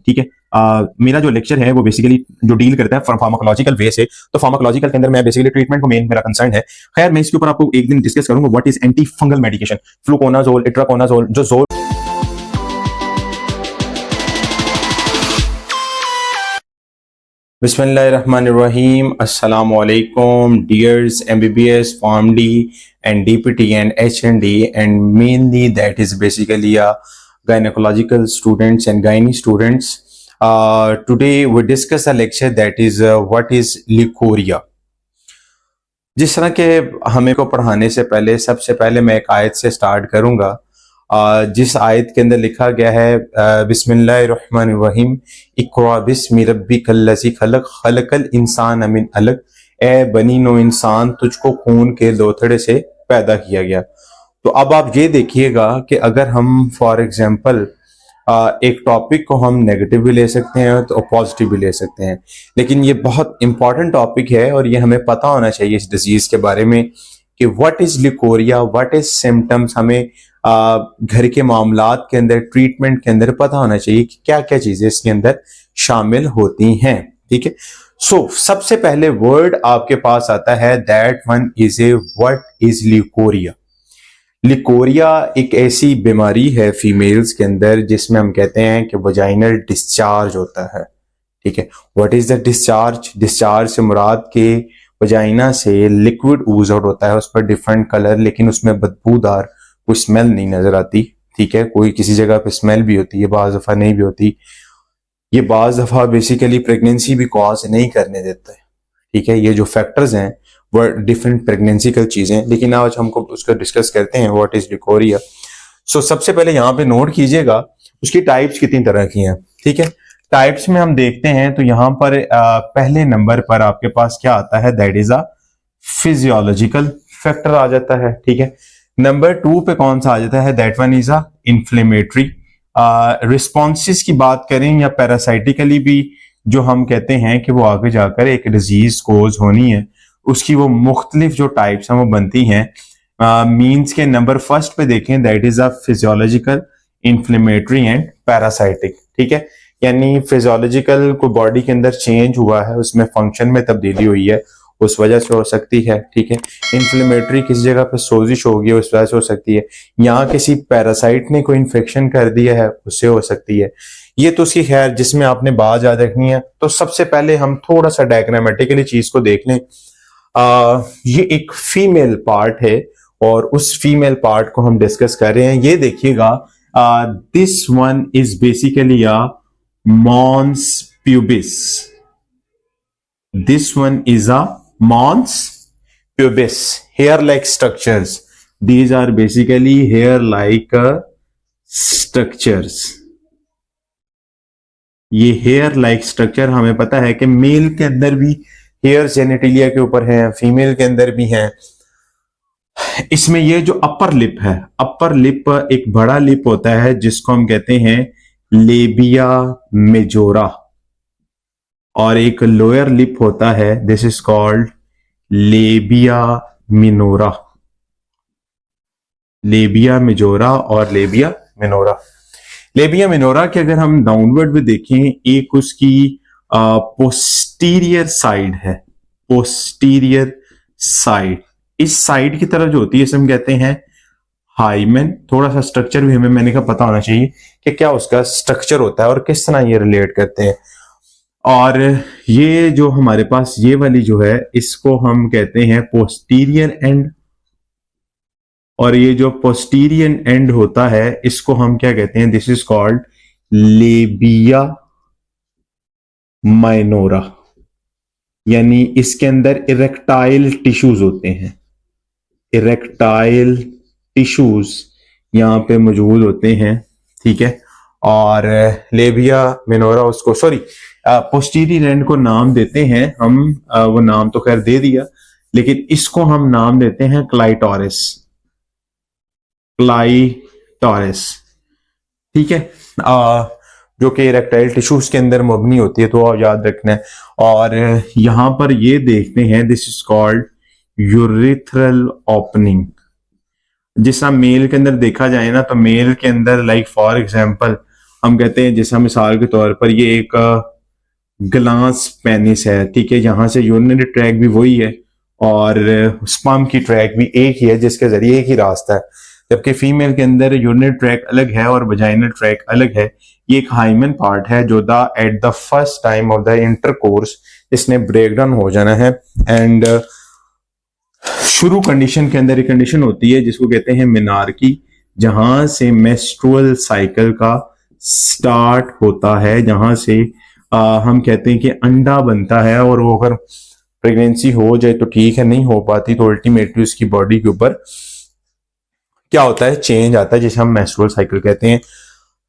ठीक है। मेरा जो लेक्चर है वो बेसिकली जो डील करता है फार्माकोलॉजिकल वे से, तो फार्माकोलॉजिकल के अंदर मैं बेसिकली ट्रीटमेंट को मेन मेरा कंसर्न है। खैर मैं इसके ऊपर आपको एक दिन डिस्कस करूंगा what is anti fungal medication, fluconazole, itraconazole, जो जोल। बिस्मिल्लाहिर्रहमानिर्रहीम, अस्सलामु अलैकुम dears MBBS, PharmD and DPT and HND and mainly that is basically gynecological students and gynae students. Today we discuss a lecture that is what is leukorrhea. जिस तरह के हमें को पढ़ाने से पहले सबसे पहले मैं एक आयत से स्टार्ट करूंगा, जिस आयत के अंदर लिखा गया है बिस्मिल्लाहिर्रहमानिर्रहीम, इक़रा बिस्मि रब्बिकल्लज़ी खलक़, खलक़ल इंसान मिन अलक़, ए बनी नो इंसान तुझको खून के लोथड़े से पैदा किया गया। तो अब आप ये देखिएगा कि अगर हम फॉर एग्जांपल एक टॉपिक को हम नेगेटिव भी ले सकते हैं तो पॉजिटिव भी ले सकते हैं, लेकिन ये बहुत इंपॉर्टेंट टॉपिक है और ये हमें पता होना चाहिए इस डिजीज के बारे में कि what is leucorrhoea, what is symptoms. हमें घर के मामलात के अंदर, ट्रीटमेंट के अंदर पता होना चाहिए कि क्या क्या चीजें इसके अंदर शामिल होती हैं, ठीक है। सो सबसे पहले वर्ड आपके पास आता है, that one is a what is leucorrhoea. Leucorrhoea एक ऐसी बीमारी है फीमेल्स के अंदर जिसमें हम कहते हैं कि वजाइनल डिस्चार्ज होता है, ठीक है। What is the discharge? Discharge से मुराद के वजाइना से लिक्विड ऊज आउट होता है, उस पर डिफरेंट कलर, लेकिन उसमें बदबूदार कोई स्मेल नहीं नजर आती, ठीक है। कोई किसी जगह पे स्मेल भी होती है, बाज दफा नहीं भी होती। ये बाज दफा बेसिकली प्रेगनेंसी भी कॉज नहीं करने देता है, ठीक है। ये जो फैक्टर्स हैं वो डिफरेंट प्रेगनेंसी चीजें, लेकिन आज हमको उसका डिस्कस करते हैं व्हाट इज ल्यूकोरिया। सो सबसे पहले यहाँ पे नोट कीजिएगा उसकी टाइप्स कितनी तरह की हैं, ठीक है। टाइप्स में हम देखते हैं तो यहाँ पर पहले नंबर पर आपके पास क्या आता है, that is a physiological factor आ जाता है, ठीक है। नंबर 2 पे कौन सा आ जाता है, that one is a inflammatory. Responses की बात करें या पैरासाइटिकली भी जो हम कहते हैं कि वो आगे जाकर एक डिजीज कोज होनी है, उसकी वो मुख्तलिफ जो टाइप्स हैं वो बनती हैं। मीन्स के नंबर फर्स्ट पे देखें, that is a physiological, inflammatory and parasitic, ठीक है। यानी फिजियोलॉजिकल को बॉडी के अंदर चेंज हुआ है, उसमें फंक्शन में तब्दीली हुई है, उस वजह से हो सकती है, ठीक है। इन्फ्लेमेटरी किसी जगह पे सोजिश होगी, उस वजह से हो सकती है। यहाँ किसी पैरासाइट ने कोई इन्फेक्शन कर दिया है, उससे हो सकती है। ये तो उसकी खैर जिसमें आपने बात याद रखनी है। तो सबसे पहले हम थोड़ा सा डायग्रामेटिकली चीज को देख लें। ये एक फीमेल पार्ट है और उस फीमेल पार्ट को हम डिस्कस कर रहे हैं। ये देखिएगा, this one is basically a mons pubis. This one is a mons pubis, hair like structures. These are basically hair like structures. ये hair like structure हमें पता है कि मेल के अंदर भी हेयर जेनेटिलिया के ऊपर है, फीमेल के अंदर भी है। इसमें ये जो अपर लिप है, अपर लिप एक बड़ा लिप होता है जिसको हम कहते हैं लेबिया मेजोरा, और एक लोअर लिप होता है, this is called लेबिया minora. Labia majora और लेबिया मिनोरा। लेबिया मिनोरा के अगर हम डाउनवर्ड में देखें, एक उसकी पोस्टीरियर साइड है, पोस्टीरियर साइड। इस साइड की तरफ जो होती है इसे हम कहते हैं हाइमेन। थोड़ा सा स्ट्रक्चर भी हमें मैंने कहा पता होना चाहिए कि क्या उसका स्ट्रक्चर होता है और किस तरह ये रिलेट करते हैं। और ये जो हमारे पास ये वाली जो है इसको हम कहते हैं पोस्टीरियर एंड, और ये जो पोस्टीरियर एंड होता है इसको हम क्या कहते हैं, this is called labia minora. यानी इसके अंदर इरेक्टाइल टिश्यूज होते हैं, इरेक्टाइल टिश्यूज यहां पे मौजूद होते हैं, ठीक है। और लेबिया मिनोरा उसको, सॉरी, पोस्टीरियर एंड को नाम देते हैं हम, वो नाम तो खैर दे दिया, लेकिन इसको हम नाम देते हैं क्लाइटोरिस, क्लाइटोरिस, ठीक है। जो कि इरेक्टाइल टिश्यूज के अंदर मबनी होती है, तो आप याद रखना है। और यहां पर ये देखते हैं, this is called urethral opening. जिस मेल के अंदर देखा जाए ना, तो मेल के अंदर लाइक फॉर एग्जांपल हम कहते हैं, जैसा मिसाल के तौर पर ये एक ग्लास पेनिस है, ठीक है, यहाँ से यूरिनरी ट्रैक भी वही है और स्पर्म की ट्रैक भी एक ही है, जिसके जरिए एक ही रास्ता है। जबकि फीमेल के अंदर यूरिनरी ट्रैक अलग है और वजाइनल ट्रैक अलग है। ये एक हाइमन पार्ट है जो the at the first time of the intercourse इसने ब्रेक डाउन हो जाना है। एंड शुरू कंडीशन के अंदर एक कंडीशन होती है जिसको कहते हैं मेनार्की, जहां से मेंस्ट्रुअल साइकिल का स्टार्ट होता है, जहां से हम कहते हैं कि अंडा बनता है, और वो अगर प्रेगनेंसी हो जाए तो ठीक है, नहीं हो पाती तो अल्टीमेटली उसकी बॉडी के ऊपर क्या होता है, चेंज आता है, जिसे हम मेंस्ट्रुअल साइकिल कहते हैं।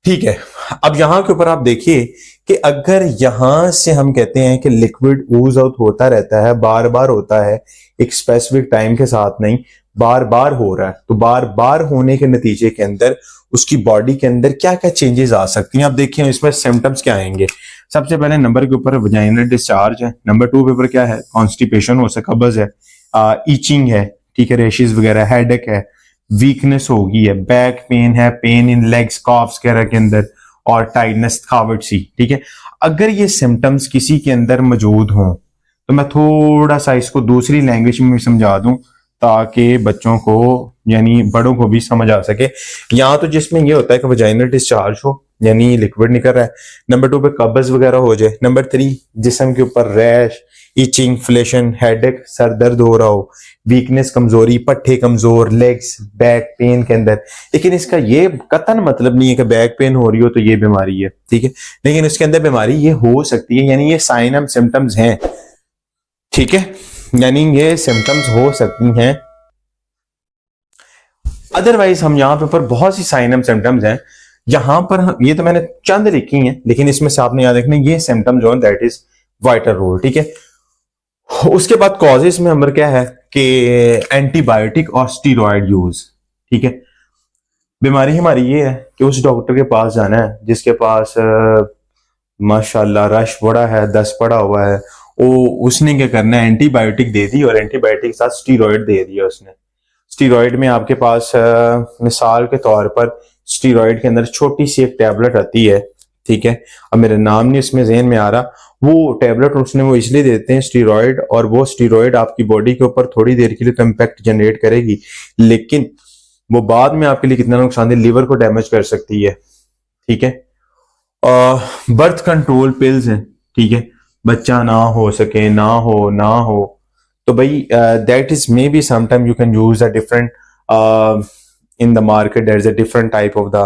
ठीक है, अब यहां के ऊपर आप देखिए कि अगर यहां से हम कहते हैं कि लिक्विड ऊज आउट होता रहता है, बार बार होता है, एक स्पेसिफिक टाइम के साथ नहीं, बार बार हो रहा है, तो बार बार होने के नतीजे के अंदर उसकी बॉडी के अंदर क्या क्या चेंजेस आ सकती हैं। आप देखिए इसमें सिम्टम्स क्या आएंगे। सबसे पहले नंबर के ऊपर वजाइनल डिस्चार्ज है, नंबर 2 पे ऊपर क्या है, कॉन्स्टिपेशन हो सकता, कब्ज है, ईचिंग है, ठीक है, रेशेस वगैरह, हेडेक है, वीकनेस होगी है, बैक पेन है, पेन इन लेग्स, कॉफ्स वगैरह के अंदर, और टाइटनेस, थकावट सी। ठीक है, अगर ये सिम्टम्स किसी के अंदर मौजूद हों तो मैं थोड़ा सा इसको दूसरी लैंग्वेज में भी समझा दूं ताकि बच्चों को यानी बड़ों को भी समझ आ सके। यहाँ तो जिसमें ये होता है कि वजाइनल डिस्चार्ज हो यानी लिक्विड निकल रहा है, नंबर 2 पे कब्ज वगैरह हो जाए, नंबर 3 जिस्म के ऊपर रैश, इचिंग, फ्लेशन, हेडेक, सर दर्द हो रहा हो, वीकनेस, कमजोरी, पट्टे कमजोर, लेग्स, बैक पेन के अंदर। लेकिन इसका ये कतन मतलब नहीं है कि बैक पेन हो रही हो तो ये बीमारी है, ठीक है, लेकिन इसके अंदर बीमारी ये हो सकती है, यानी ये साइन एंड सिम्टम्स हैं, ठीक है, यानी ये सिम्टम्स हो सकती हैं। अदरवाइज हम यहाँ पे ऊपर बहुत सी साइन एंड सिम्टम्स हैं, यहां पर ये तो मैंने चंद लिखी हैं, लेकिन इसमें से आपने याद रखना ये सिम्टम जो है दैट इज वाइटल रोल, ठीक है। उसके बाद कॉजेस में हमारे क्या है कि एंटीबायोटिक और स्टीरॉयड यूज, ठीक है। बीमारी हमारी ये है कि उस डॉक्टर के पास जाना है जिसके पास माशाल्लाह रश बड़ा है, दस पड़ा हुआ है, वो उसने क्या करना है, एंटीबायोटिक दे दी और एंटीबायोटिक के साथ स्टीरॉयड दे दिया उसने। स्टीरॉयड में आपके पास मिसाल के तौर पर स्टीरॉयड के अंदर छोटी सी एक टैबलेट आती है, ठीक है, अब मेरा नाम नहीं इसमें ज़हन में आ रहा, वो टैबलेट उसने वो इसलिए देते हैं स्टीरॉयड, और वो स्टीरॉयड आपकी बॉडी के ऊपर थोड़ी देर के लिए तो इम्पैक्ट जनरेट करेगी, लेकिन वो बाद में आपके लिए कितना नुकसानदेह, लिवर को डैमेज कर सकती है, ठीक है। बर्थ कंट्रोल पिल्स हैं, ठीक है, बच्चा ना हो सके, ना हो तो भाई that is may be sometime you can use a different in the market there is a different type of the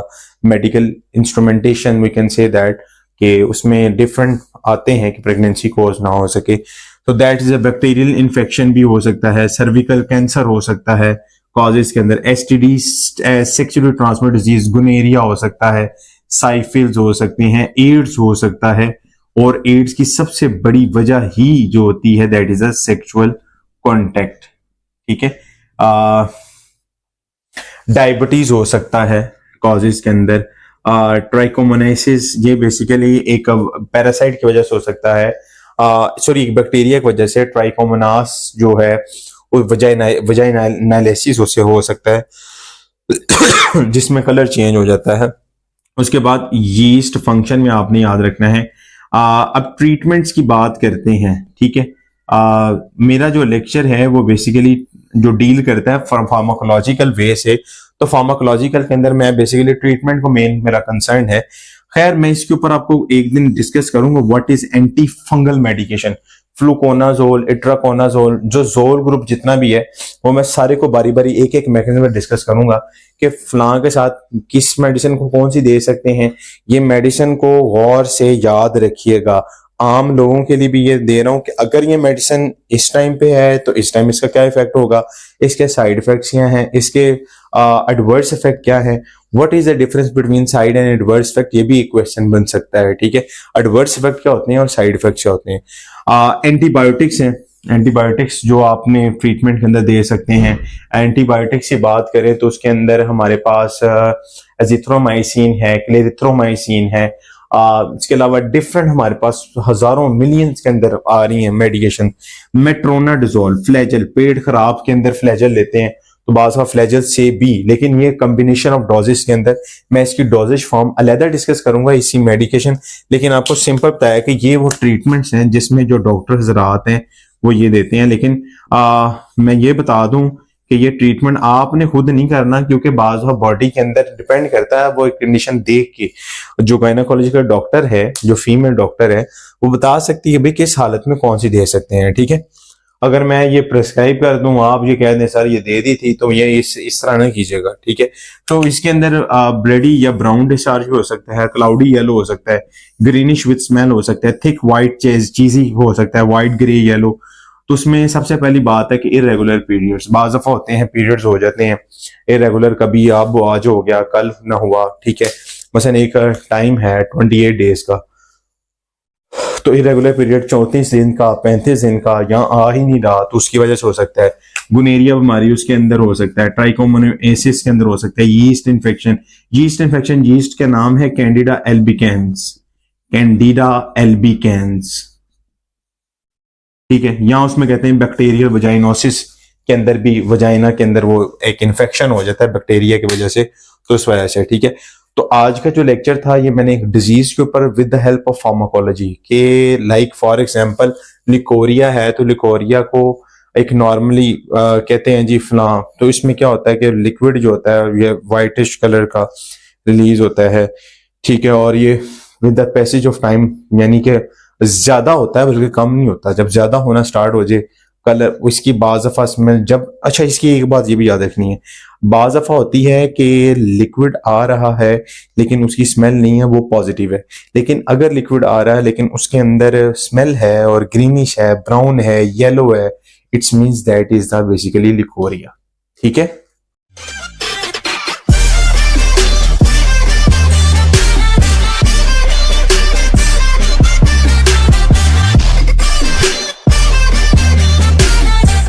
medical instrumentation we can say that कि उसमें डिफरेंट आते हैं कि प्रेगनेंसी कोज ना हो सके, तो that is a bacterial infection भी हो सकता है, सर्विकल कैंसर हो सकता है कॉजेज के अंदर, एसटीडी सेक्सुअली ट्रांसमिटेड डिजीज, गुनेरिया हो सकता है, साइफिल्स हो सकती हैं, एड्स हो सकता है, और एड्स की सबसे बड़ी वजह ही जो होती है that is a sexual contact, ठीक है। डायबिटीज हो सकता है कॉजेज के अंदर, ट्राइकोमोनाइसिस ये बेसिकली एक पैरासाइट की वजह से हो सकता है, सॉरी एक बैक्टीरिया की वजह से, ट्राइकोमोनास जो है वो वजाइनालिसिस उससे हो सकता है जिसमें कलर चेंज हो जाता है। उसके बाद यीस्ट फंक्शन में आपने याद रखना है। अब ट्रीटमेंट्स की बात करते हैं, ठीक है। मेरा जो लेक्चर है वो बेसिकली जो डील करता है फार्माकोलॉजिकल वे से, तो फार्माकोलॉजिकल के अंदर मैं बेसिकली ट्रीटमेंट को मेन मेरा कंसर्न है। खैर मैं इसके ऊपर आपको एक दिन डिस्कस करूंगा what is anti fungal medication, fluconazole, itraconazole, जो जोल ग्रुप जितना भी है वो मैं सारे को बारी बारी एक एक मैकेनिज्म में डिस्कस करूंगा कि फलां के साथ किस मेडिसिन को कौन सी दे सकते हैं। ये मेडिसिन को गौर से याद रखिएगा, आम लोगों के लिए भी ये दे रहा हूं कि अगर ये मेडिसिन इस टाइम पे है तो इस टाइम इसका क्या इफेक्ट होगा, इसके साइड इफेक्ट्स क्या हैं, इसके एडवर्स इफेक्ट क्या है, what is the difference between side and adverse effect, ये भी एक क्वेश्चन बन सकता है, ठीक है। एडवर्स इफेक्ट क्या होते हैं और साइड इफेक्ट क्या होते हैं। एंटीबायोटिक्स हैं, एंटीबायोटिक्स जो आपने ट्रीटमेंट के अंदर दे सकते हैं। एंटीबायोटिक्स की बात करें तो उसके अंदर हमारे पास एजिथ्रोमाइसिन है, क्लेरिथ्रोमाइसिन है, इसके अलावा डिफरेंट हमारे पास हजारों मिलियंस के अंदर आ रही हैं मेडिकेशन। मेट्रोनाडाजोल, फ्लैजल, पेट खराब के अंदर फ्लैजल लेते हैं तो बाज़ दफ़ा फ्लैजेल से भी, लेकिन ये कम्बिनेशन ऑफ डोजेस के अंदर मैं इसकी डोजेज फॉर्म अलहदा डिस्कस करूंगा इसी मेडिकेशन, लेकिन आपको सिंपल बताया कि ये वो ट्रीटमेंट्स हैं जिसमें जो डॉक्टर हजरात हैं वो ये देते हैं। लेकिन मैं ये बता दूं कि ये ट्रीटमेंट आपने खुद नहीं करना, क्योंकि बाज़ बॉडी के अंदर डिपेंड करता है। वो एक कंडीशन देख के जो गायनेकोलॉजिकल डॉक्टर है, जो फीमेल डॉक्टर है, वो बता सकती है भाई किस हालत में कौन सी दे सकते हैं। ठीक है, अगर मैं ये प्रेस्क्राइब कर दूं, आप ये कह दें सर ये दे दी थी, तो ये इस तरह ना कीजिएगा। ठीक है, तो इसके अंदर ब्रेडी या ब्राउन डिस्चार्ज हो सकता है, क्लाउडी येलो हो सकता है, ग्रीनिश विद स्मेल हो सकता है, थिक व्हाइट चीजी हो सकता है, व्हाइट ग्रे येलो। तो उसमें सबसे पहली बात है कि इरेगुलर पीरियड्स बाज़ दफा होते हैं, पीरियड्स हो जाते हैं इरेगुलर, कभी अब आज हो गया कल ना हुआ। ठीक है, मसलन एक टाइम है 28 डेज का, तो इरेगुलर पीरियड 34 दिन का, 35 दिन का, यहाँ आ ही नहीं रहा, तो उसकी वजह से हो सकता है गुनेरिया बीमारी उसके अंदर हो सकता है, ट्राइकोमोनासिस के अंदर हो सकता है, यीस्ट इन्फेक्शन। यीस्ट का नाम है कैंडिडा एल्बिकेंस, कैंडिडा एल्बिकेंस। ठीक है, यहाँ उसमें कहते हैं बैक्टीरियल वजाइनोसिस के अंदर भी, वजाइना के अंदर वो एक इन्फेक्शन हो जाता है बैक्टीरिया की वजह से, तो इस वजह से। ठीक है, तो आज का जो लेक्चर था ये मैंने एक डिजीज के ऊपर with the help of pharmacology के, लाइक फॉर एग्जांपल लिकोरिया है, तो लिकोरिया को एक नॉर्मली कहते हैं जी फला, तो इसमें क्या होता है कि लिक्विड जो होता है ये वाइटिश कलर का रिलीज होता है। ठीक है, और ये with the passage of time, यानी कि ज्यादा होता है बल्कि कम नहीं होता। जब ज्यादा होना स्टार्ट हो जाए कलर, इसकी बाज़ दफा स्मेल जब, अच्छा इसकी एक बात ये भी याद रखनी है, बाज़ दफा होती है कि लिक्विड आ रहा है लेकिन उसकी स्मेल नहीं है, वो पॉजिटिव है। लेकिन अगर लिक्विड आ रहा है लेकिन उसके अंदर स्मेल है और ग्रीनिश है, ब्राउन है, येलो है, it's means that is the basically leucorrhoea. ठीक है।